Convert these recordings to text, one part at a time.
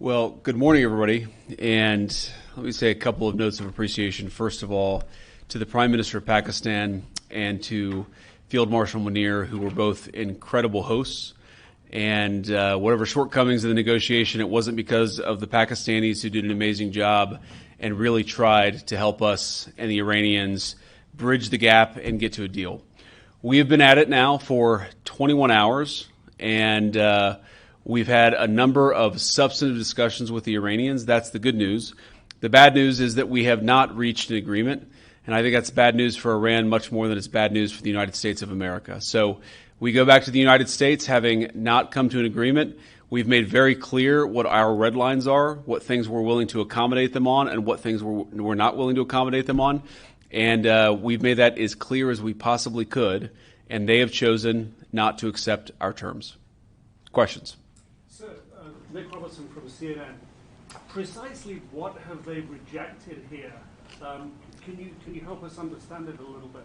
Well, good morning, everybody. And let me say a couple of notes of appreciation. First of all, to the Prime Minister of Pakistan and to Field Marshal Munir, who were both incredible hosts. And whatever shortcomings in the negotiation, it wasn't because of the Pakistanis, who did an amazing job and really tried to help us and the Iranians bridge the gap and get to a deal. We have been at it now for 21 hours, and we've had a number of substantive discussions with the Iranians. That's the good news. The bad news is that we have not reached an agreement, and I think that's bad news for Iran much more than it's bad news for the United States of America. So we go back to the United States having not come to an agreement. We've made very clear what our red lines are, what things we're willing to accommodate them on, and what things we're not willing to accommodate them on. And we've made that as clear as we possibly could, and they have chosen not to accept our terms. Questions? Sir, Nick Robertson from CNN. Precisely what have they rejected here? Can you help us understand it a little bit?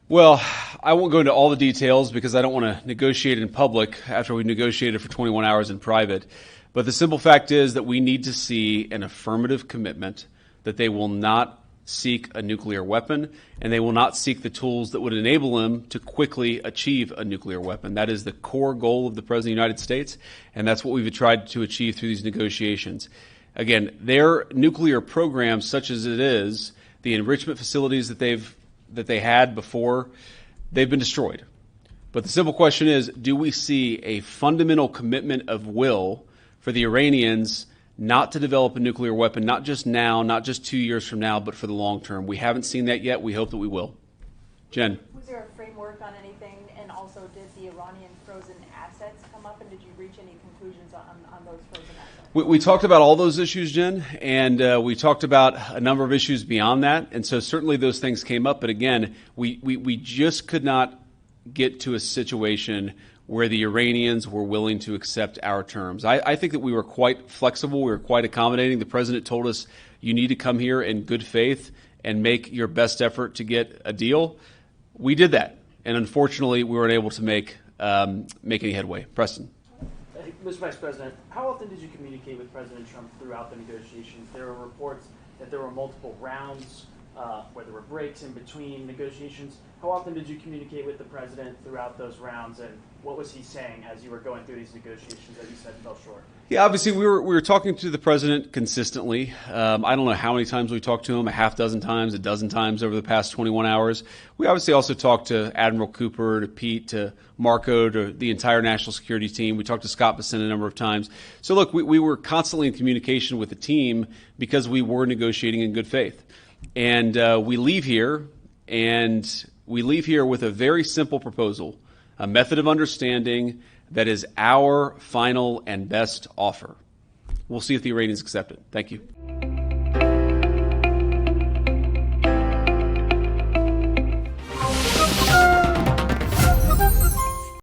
Well, I won't go into all the details because I don't want to negotiate in public after we negotiated for 21 hours in private. But the simple fact is that we need to see an affirmative commitment that they will not seek a nuclear weapon, and they will not seek the tools that would enable them to quickly achieve a nuclear weapon. That is the core goal of the President of the United States, and that's what we've tried to achieve through these negotiations. Again, their nuclear program, such as it is, the enrichment facilities that they had before, they've been destroyed. But the simple question is, do we see a fundamental commitment of will for the Iranians not to develop a nuclear weapon, not just now, not just 2 years from now, but for the long term? We haven't seen that yet. We hope that we will. Jen. Was there a framework on anything? And also, did the Iranian frozen assets come up? And did you reach any conclusions on those frozen assets? We talked about all those issues, Jen, and we talked about a number of issues beyond that. And so certainly those things came up. But again, we just could not get to a situation where the Iranians were willing to accept our terms. I think that we were quite flexible. We were quite accommodating. The president told us, you need to come here in good faith and make your best effort to get a deal. We did that. And unfortunately, we weren't able to make any headway. Preston. Mr. Vice President, how often did you communicate with President Trump throughout the negotiations? There were reports that there were multiple rounds, where there were breaks in between negotiations. How often did you communicate with the president throughout those rounds, and what was he saying as you were going through these negotiations that you said fell short? Yeah, obviously we were talking to the president consistently. I don't know how many times we talked to him, a half dozen times, a dozen times over the past 21 hours. We obviously also talked to Admiral Cooper, to Pete, to Marco, to the entire national security team. We talked to Scott Bessent a number of times. So look, we were constantly in communication with the team because we were negotiating in good faith. And we leave here with a very simple proposal, a method of understanding that is our final and best offer. We'll see if the Iranians accept it. Thank you.